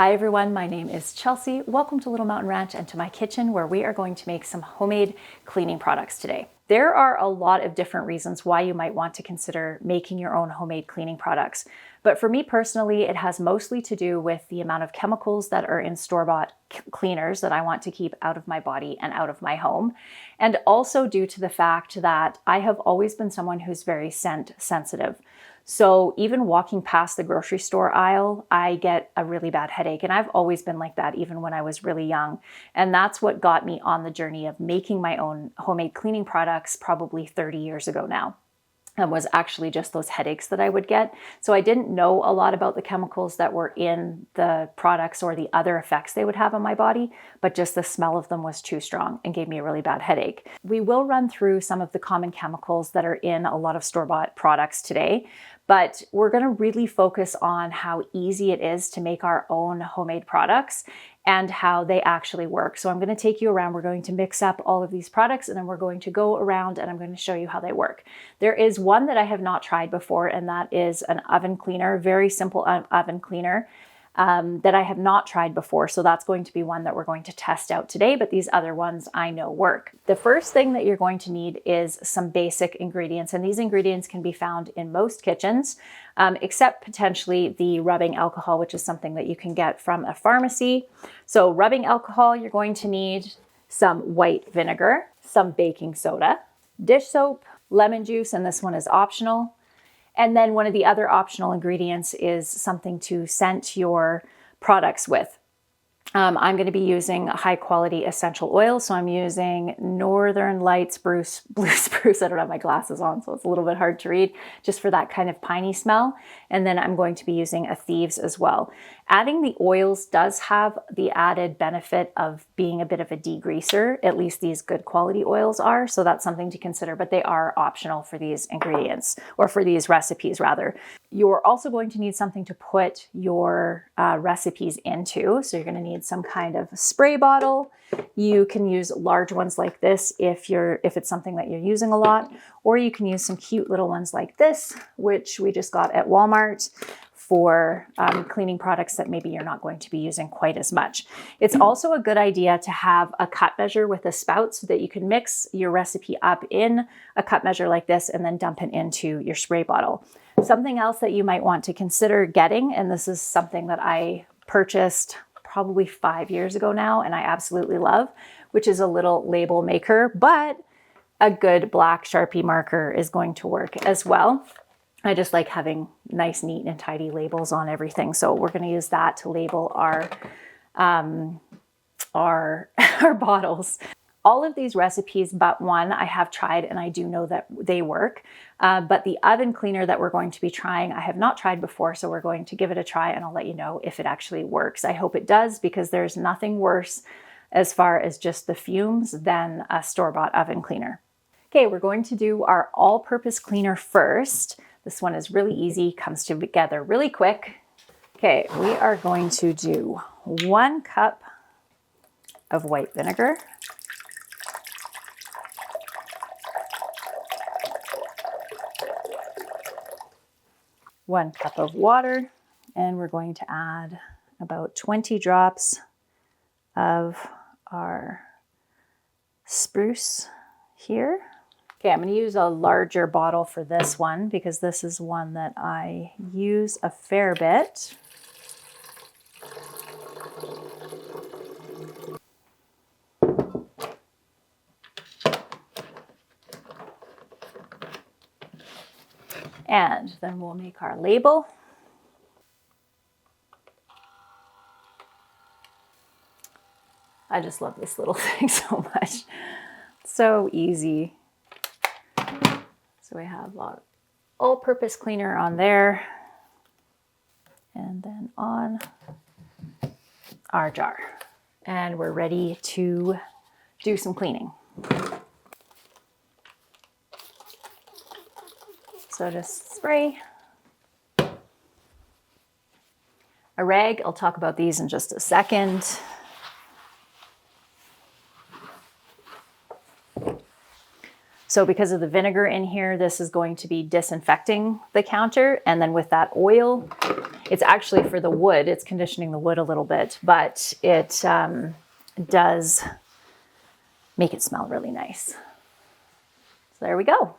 Hi everyone, my name is Chelsea. Welcome to Little Mountain Ranch and to my kitchen where we are going to make some homemade cleaning products today. There are a lot of different reasons why you might want to consider making your own homemade cleaning products. But for me personally, it has mostly to do with the amount of chemicals that are in store-bought cleaners that I want to keep out of my body and out of my home. And also due to the fact that I have always been someone who's very scent sensitive. So even walking past the grocery store aisle, I get a really bad headache. And I've always been like that, even when I was really young. And that's what got me on the journey of making my own homemade cleaning products probably 30 years ago now. And was actually just those headaches that I would get. So I didn't know a lot about the chemicals that were in the products or the other effects they would have on my body, but just the smell of them was too strong and gave me a really bad headache. We will run through some of the common chemicals that are in a lot of store-bought products today, but we're going to really focus on how easy it is to make our own homemade products and how they actually work. So I'm going to take you around. We're going to mix up all of these products and then we're going to go around and I'm going to show you how they work. There is one that I have not tried before, and that is an oven cleaner, very simple oven cleaner that I have not tried before. So that's going to be one that we're going to test out today, but these other ones I know work. The first thing that you're going to need is some basic ingredients, and these ingredients can be found in most kitchens, except potentially the rubbing alcohol, which is something that you can get from a pharmacy. So rubbing alcohol, you're going to need some white vinegar, some baking soda, dish soap, lemon juice, and this one is optional. And then one of the other optional ingredients is something to scent your products with. I'm going to be using high quality essential oil. So I'm using Northern Lights Blue Spruce. I don't have my glasses on, so it's a little bit hard to read, just for that kind of piney smell. And then I'm going to be using a Thieves as well. Adding the oils does have the added benefit of being a bit of a degreaser. At least these good quality oils are. So that's something to consider, but they are optional for these ingredients, or for these recipes rather. You're also going to need something to put your recipes into. So you're going to need some kind of spray bottle. You can use large ones like this if it's something that you're using a lot, or you can use some cute little ones like this, which we just got at Walmart for cleaning products that maybe you're not going to be using quite as much. It's also a good idea to have a cup measure with a spout so that you can mix your recipe up in a cup measure like this and then dump it into your spray bottle. Something else that you might want to consider getting, and this is something that I purchased probably 5 years ago now, and I absolutely love, which is a little label maker, but a good black Sharpie marker is going to work as well. I just like having nice, neat, and tidy labels on everything. So we're going to use that to label our bottles. All of these recipes but one I have tried, and I do know that they work. But the oven cleaner that we're going to be trying, I have not tried before, so we're going to give it a try and I'll let you know if it actually works. I hope it does, because there's nothing worse as far as just the fumes than a store-bought oven cleaner. Okay, we're going to do our all-purpose cleaner first. This one is really easy, comes together really quick. Okay, we are going to do 1 cup of white vinegar. One cup of water, and we're going to add about 20 drops of our spruce here. Okay, I'm going to use a larger bottle for this one because this is one that I use a fair bit. And then we'll make our label. I just love this little thing so much. So easy. So we have all-purpose cleaner on there, and then on our jar. And we're ready to do some cleaning. So just spray. A rag, I'll talk about these in just a second. So because of the vinegar in here, this is going to be disinfecting the counter. And then with that oil, it's actually for the wood, it's conditioning the wood a little bit, but it does make it smell really nice. So there we go.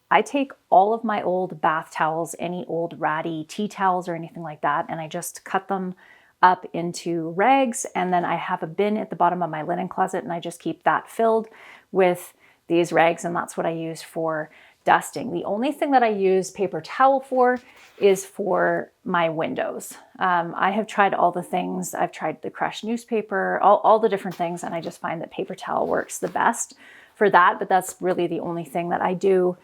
I take all of my old bath towels, any old ratty tea towels or anything like that, and I just cut them up into rags, and then I have a bin at the bottom of my linen closet, and I just keep that filled with these rags, and that's what I use for dusting. The only thing that I use paper towel for is for my windows. I have tried all the things. I've tried the crushed newspaper, all the different things, and I just find that paper towel works the best for that, but that's really the only thing that I do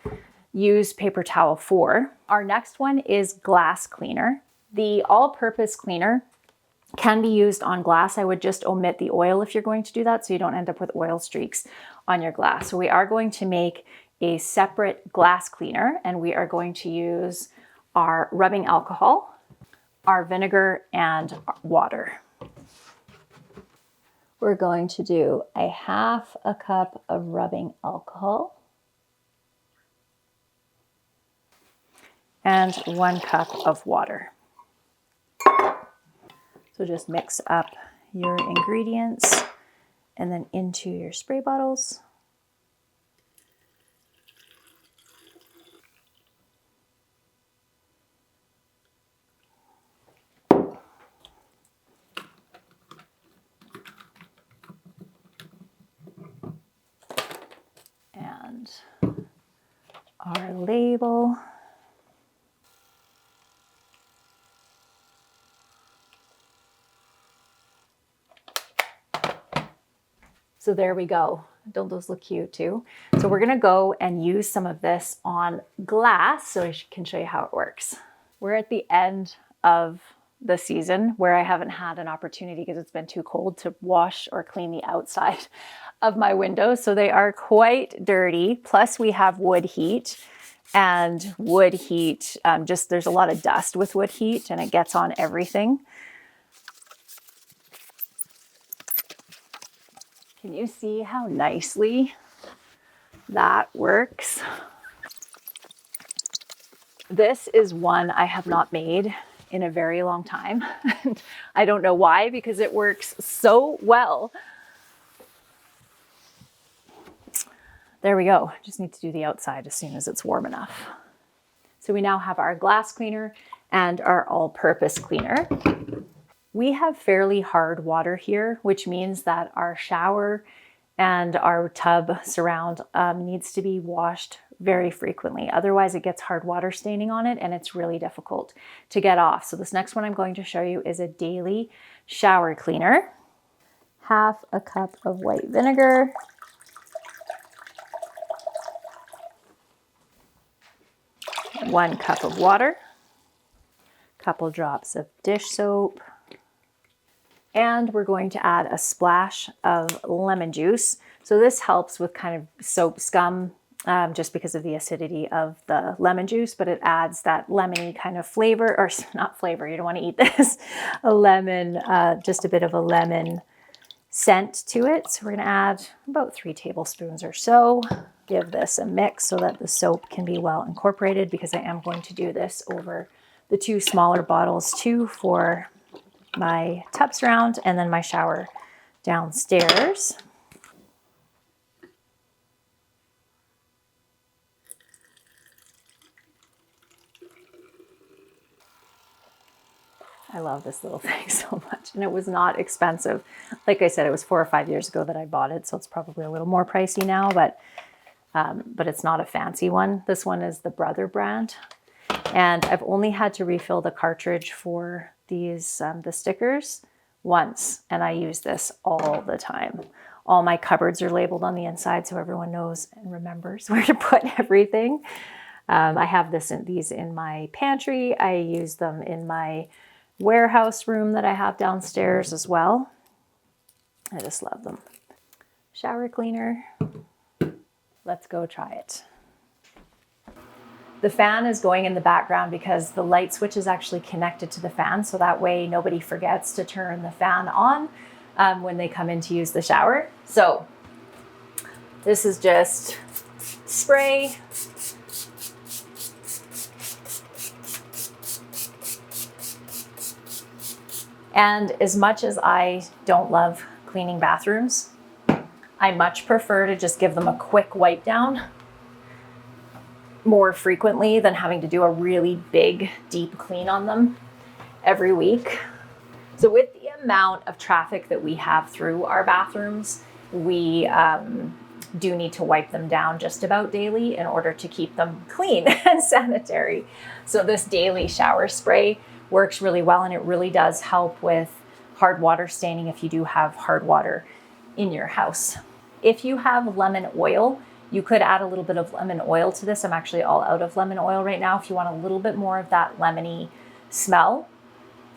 use paper towel for. Our next one is glass cleaner. The all-purpose cleaner can be used on glass. I would just omit the oil if you're going to do that so you don't end up with oil streaks on your glass. So we are going to make a separate glass cleaner, and we are going to use our rubbing alcohol, our vinegar, and water. We're going to do a half a cup of rubbing alcohol and 1 cup of water. So just mix up your ingredients and then into your spray bottles. And our label. So there we go. Don't those look cute too? So we're gonna go and use some of this on glass so I can show you how it works. We're at the end of the season where I haven't had an opportunity because it's been too cold to wash or clean the outside of my windows. So they are quite dirty. Plus we have wood heat, and wood heat, there's a lot of dust with wood heat and it gets on everything. Can you see how nicely that works? This is one I have not made in a very long time. I don't know why, because it works so well. There we go. Just need to do the outside as soon as it's warm enough. So we now have our glass cleaner and our all-purpose cleaner. We have fairly hard water here, which means that our shower and our tub surround needs to be washed very frequently. Otherwise it gets hard water staining on it and it's really difficult to get off. So this next one I'm going to show you is a daily shower cleaner. Half a cup of white vinegar. One cup of water. Couple drops of dish soap. And we're going to add a splash of lemon juice. So this helps with kind of soap scum, just because of the acidity of the lemon juice, but it adds that lemony kind of flavor, or not flavor, you don't want to eat this, a lemon, just a bit of a lemon scent to it. So we're going to add about 3 tablespoons or so. Give this a mix so that the soap can be well incorporated, because I am going to do this over the 2 smaller bottles too for my tub surround and then my shower downstairs. I love this little thing so much, and it was not expensive. Like I said, it was 4 or 5 years ago that I bought it, so it's probably a little more pricey now, but it's not a fancy one. This one is the Brother brand, and I've only had to refill the cartridge for these the stickers once, and I use this all the time. All my cupboards are labeled on the inside so everyone knows and remembers where to put everything. I have these in my pantry. I use them in my warehouse room that I have downstairs as well. I just love them. Shower cleaner. Let's go try it. The fan is going in the background because the light switch is actually connected to the fan, so that way nobody forgets to turn the fan on when they come in to use the shower. So this is just spray. And as much as I don't love cleaning bathrooms, I much prefer to just give them a quick wipe down more frequently than having to do a really big, deep clean on them every week. So with the amount of traffic that we have through our bathrooms, we do need to wipe them down just about daily in order to keep them clean and sanitary. So this daily shower spray works really well, and it really does help with hard water staining if you do have hard water in your house. If you have lemon oil, you could add a little bit of lemon oil to this. I'm actually all out of lemon oil right now if you want a little bit more of that lemony smell.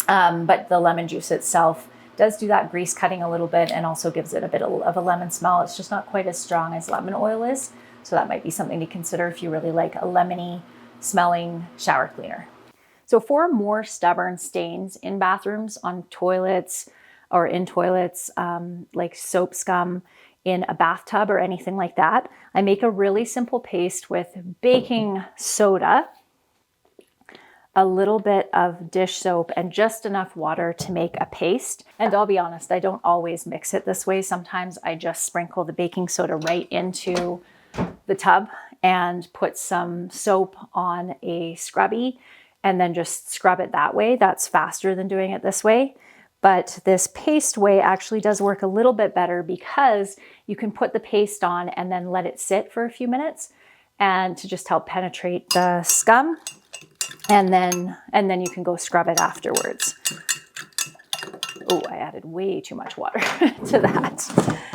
But the lemon juice itself does do that grease cutting a little bit and also gives it a bit of a lemon smell. It's just not quite as strong as lemon oil is. So that might be something to consider if you really like a lemony smelling shower cleaner. So for more stubborn stains in bathrooms, on toilets, or in toilets, like soap scum in a bathtub or anything like that, I make a really simple paste with baking soda, a little bit of dish soap, and just enough water to make a paste. And I'll be honest, I don't always mix it this way. Sometimes I just sprinkle the baking soda right into the tub and put some soap on a scrubby and then just scrub it that way. That's faster than doing it this way. But this paste way actually does work a little bit better because you can put the paste on and then let it sit for a few minutes and to just help penetrate the scum. And then you can go scrub it afterwards. Oh, I added way too much water to that.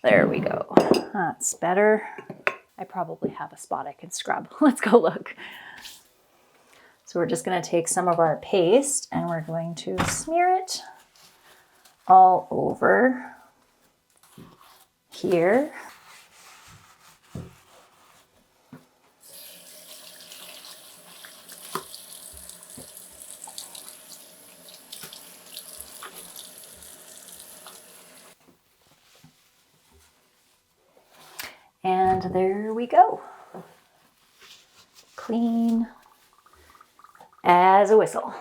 There we go. That's better. I probably have a spot I can scrub. Let's go look. So we're just going to take some of our paste and we're going to smear it all over here. And there we go. Clean as a whistle.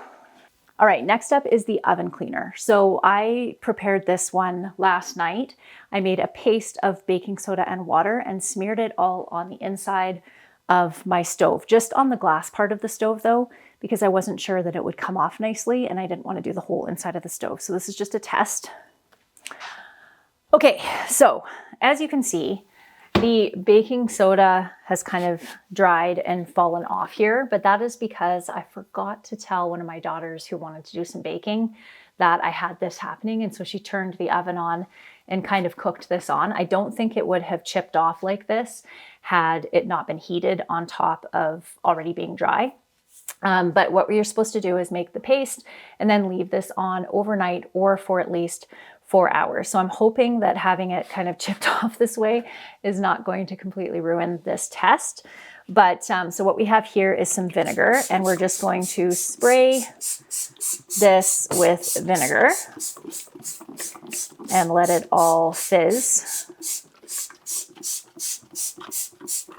All right, next up is the oven cleaner. So I prepared this one last night. I made a paste of baking soda and water and smeared it all on the inside of my stove, just on the glass part of the stove though, because I wasn't sure that it would come off nicely and I didn't want to do the whole inside of the stove. So this is just a test. Okay, so as you can see, the baking soda has kind of dried and fallen off here, but that is because I forgot to tell one of my daughters who wanted to do some baking that I had this happening. And so she turned the oven on and kind of cooked this on. I don't think it would have chipped off like this had it not been heated on top of already being dry. But what you're supposed to do is make the paste and then leave this on overnight or for at least 4 hours. So I'm hoping that having it kind of chipped off this way is not going to completely ruin this test. But so what we have here is some vinegar, and we're just going to spray this with vinegar and let it all fizz.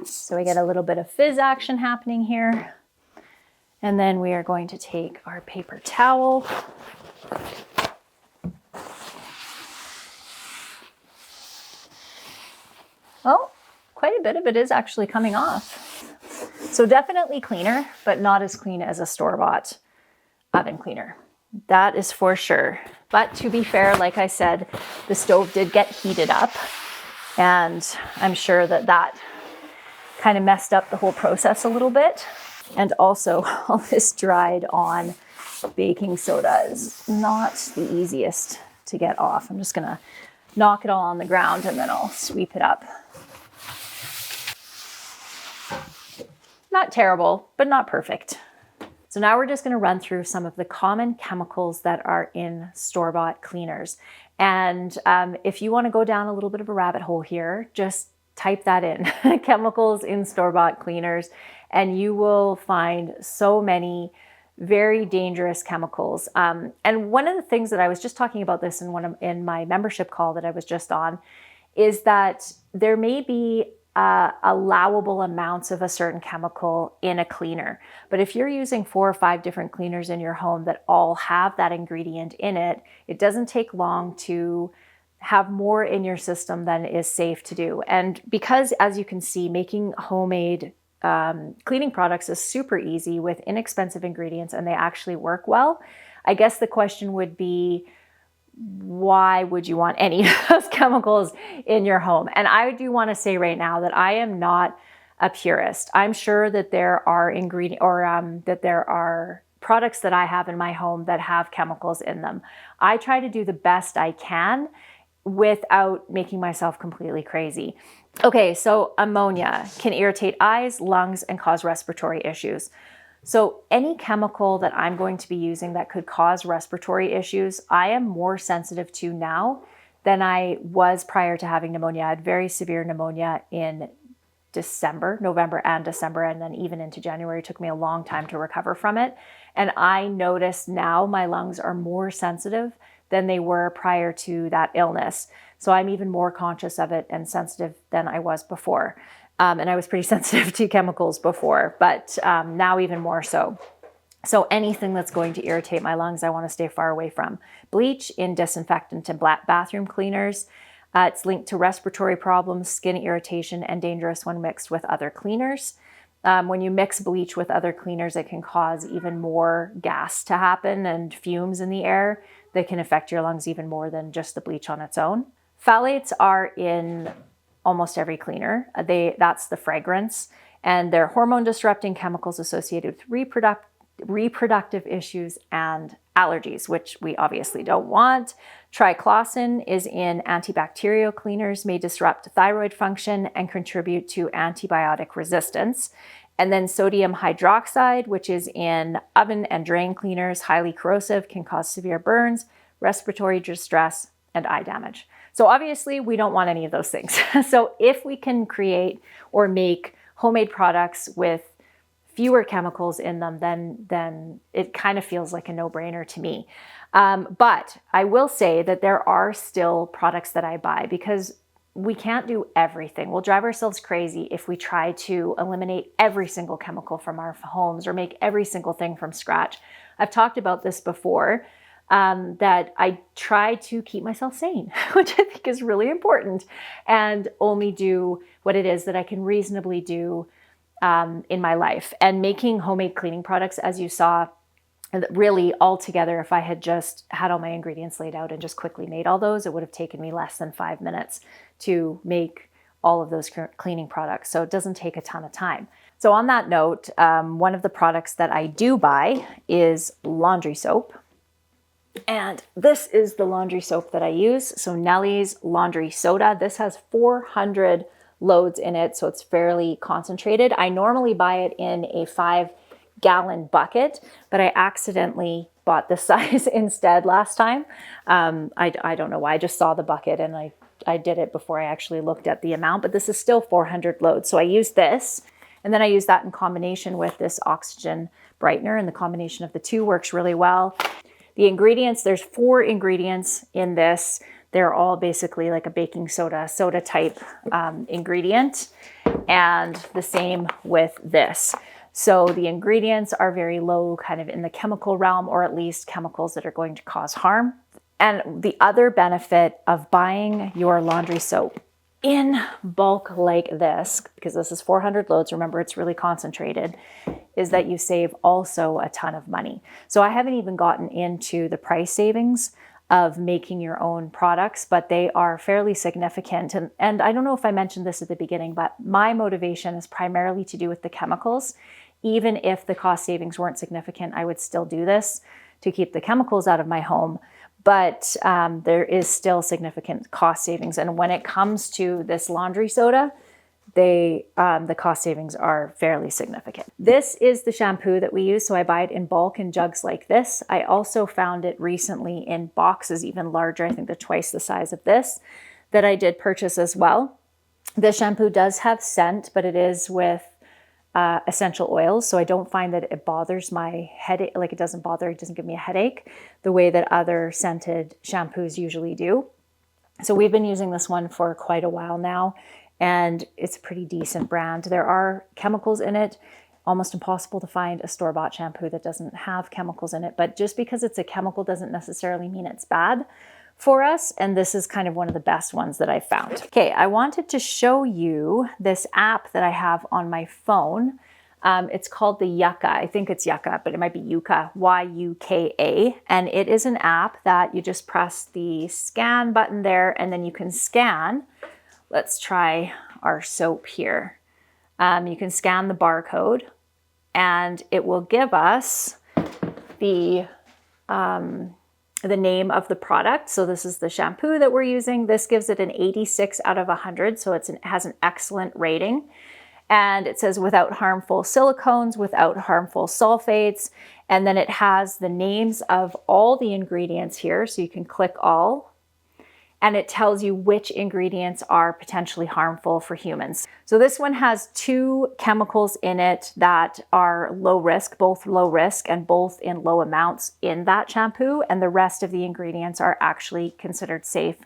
So we get a little bit of fizz action happening here. And then we are going to take our paper towel . Well, quite a bit of it is actually coming off. So definitely cleaner, but not as clean as a store-bought oven cleaner. That is for sure. But to be fair, like I said, the stove did get heated up, and I'm sure that that kind of messed up the whole process a little bit. And also all this dried on baking soda is not the easiest to get off. I'm just gonna knock it all on the ground and then I'll sweep it up. Not terrible, but not perfect. So now we're just going to run through some of the common chemicals that are in store-bought cleaners. And if you want to go down a little bit of a rabbit hole here, just type that in, chemicals in store-bought cleaners, and you will find so many very dangerous chemicals. And one of the things that I was just talking about this in my membership call that I was just on is that there may be allowable amounts of a certain chemical in a cleaner. But if you're using 4 or 5 different cleaners in your home that all have that ingredient in it, it doesn't take long to have more in your system than is safe to do. And because, as you can see, making homemade cleaning products is super easy with inexpensive ingredients and they actually work well, I guess the question would be, why would you want any of those chemicals in your home? And I do want to say right now that I am not a purist. I'm sure that there are that there are products that I have in my home that have chemicals in them. I try to do the best I can without making myself completely crazy. Okay, so ammonia can irritate eyes, lungs, and cause respiratory issues. So any chemical that I'm going to be using that could cause respiratory issues, I am more sensitive to now than I was prior to having pneumonia. I had very severe pneumonia in November and December, and then even into January. It took me a long time to recover from it. And I notice now my lungs are more sensitive than they were prior to that illness. So I'm even more conscious of it and sensitive than I was before. And I was pretty sensitive to chemicals before, but now even more so. So anything that's going to irritate my lungs, I want to stay far away from. Bleach in disinfectant and bathroom cleaners. It's linked to respiratory problems, skin irritation, and dangerous when mixed with other cleaners. When you mix bleach with other cleaners, it can cause even more gas to happen and fumes in the air that can affect your lungs even more than just the bleach on its own. Phthalates are in almost every cleaner. That's the fragrance, and they're hormone disrupting chemicals associated with reproductive issues and allergies, which we obviously don't want. Triclosan is in antibacterial cleaners, may disrupt thyroid function and contribute to antibiotic resistance. And then sodium hydroxide, which is in oven and drain cleaners, highly corrosive, can cause severe burns, respiratory distress, and eye damage. So obviously we don't want any of those things. So if we can create or make homemade products with fewer chemicals in them, then it kind of feels like a no-brainer to me. But I will say that there are still products that I buy because we can't do everything. We'll drive ourselves crazy if we try to eliminate every single chemical from our homes or make every single thing from scratch. I've talked about this before, that I try to keep myself sane, which I think is really important, and only do what it is that I can reasonably do in my life. And making homemade cleaning products, as you saw, really altogether, if I had just had all my ingredients laid out and just quickly made all those, it would have taken me less than 5 minutes to make all of those cleaning products. So it doesn't take a ton of time. So on that note, one of the products that I do buy is laundry soap. And this is the laundry soap that I use. So Nellie's Laundry Soda. This has 400 loads in it, so it's fairly concentrated. I normally buy it in a 5-gallon bucket, but I accidentally bought this size instead last time. I don't know why. I just saw the bucket and I did it before I actually looked at the amount, but this is still 400 loads. So I use this, and then I use that in combination with this oxygen brightener, and the combination of the two works really well. The ingredients, there's 4 ingredients in this. They're all basically like a baking soda type ingredient, and the same with this. So the ingredients are very low kind of in the chemical realm, or at least chemicals that are going to cause harm. And the other benefit of buying your laundry soap in bulk like this, because this is 400 loads, remember it's really concentrated, is that you save also a ton of money. So I haven't even gotten into the price savings of making your own products, but they are fairly significant. And I don't know if I mentioned this at the beginning, but my motivation is primarily to do with the chemicals. Even if the cost savings weren't significant, I would still do this to keep the chemicals out of my home. But there is still significant cost savings. And when it comes to this laundry soda, the cost savings are fairly significant. This is the shampoo that we use. So I buy it in bulk in jugs like this. I also found it recently in boxes even larger. I think they're twice the size of this, that I did purchase as well. The shampoo does have scent, but it is with essential oils. So I don't find that it bothers my head, like it doesn't give me a headache the way that other scented shampoos usually do. So we've been using this one for quite a while now, and it's a pretty decent brand. There are chemicals in it. Almost impossible to find a store-bought shampoo that doesn't have chemicals in it, but just because it's a chemical doesn't necessarily mean it's bad for us, and this is kind of one of the best ones that I found. Okay, I wanted to show you this app that I have on my phone. It's called the Yucca. I think it's Yucca, but it might be Yucca, Y-U-K-A, and it is an app that you just press the scan button there, and then you can scan. Let's try our soap here. You can scan the barcode, and it will give us the name of the product. So this is the shampoo that we're using. This gives it an 86 out of 100, so it has an excellent rating. And it says without harmful silicones, without harmful sulfates, and then it has the names of all the ingredients here, so you can click all, and it tells you which ingredients are potentially harmful for humans. So this one has 2 chemicals in it that are low risk, both low risk and both in low amounts in that shampoo, and the rest of the ingredients are actually considered safe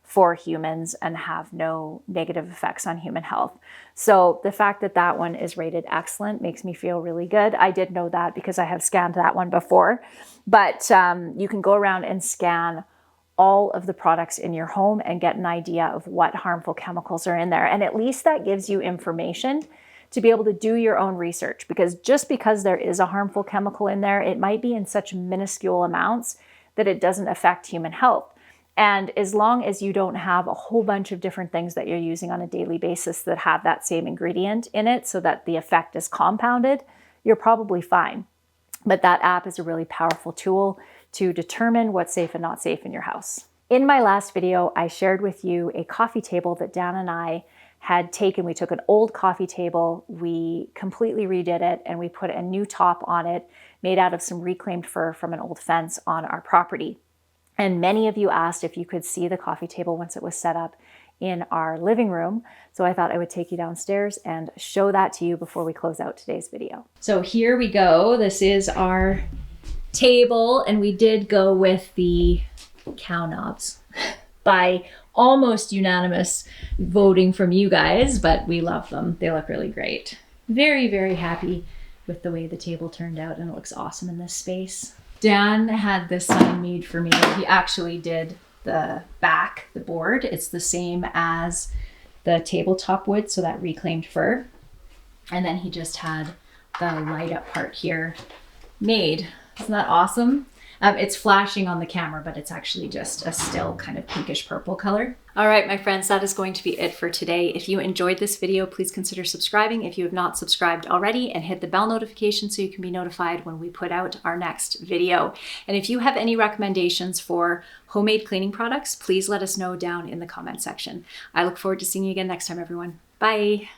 for humans and have no negative effects on human health. So the fact that that one is rated excellent makes me feel really good. I did know that because I have scanned that one before, but you can go around and scan all of the products in your home and get an idea of what harmful chemicals are in there. And at least that gives you information to be able to do your own research, because just because there is a harmful chemical in there, it might be in such minuscule amounts that it doesn't affect human health. And as long as you don't have a whole bunch of different things that you're using on a daily basis that have that same ingredient in it so that the effect is compounded, you're probably fine. But that app is a really powerful tool to determine what's safe and not safe in your house. In my last video, I shared with you a coffee table that Dan and I had taken. We took an old coffee table, we completely redid it, and we put a new top on it made out of some reclaimed fur from an old fence on our property. And many of you asked if you could see the coffee table once it was set up in our living room. So I thought I would take you downstairs and show that to you before we close out today's video. So here we go. This is our table, and we did go with the cow knobs by almost unanimous voting from you guys, but we love them. They look really great. Very, very happy with the way the table turned out, and it looks awesome in this space. Dan had this sign made for me. He actually did the back, the board. It's the same as the tabletop wood, so that reclaimed fur. And then he just had the light up part here made. Isn't that awesome? It's flashing on the camera, but it's actually just a still kind of pinkish purple color. All right, my friends, that is going to be it for today. If you enjoyed this video, please consider subscribing if you have not subscribed already, and hit the bell notification so you can be notified when we put out our next video. And if you have any recommendations for homemade cleaning products, please let us know down in the comment section. I look forward to seeing you again next time, everyone. Bye.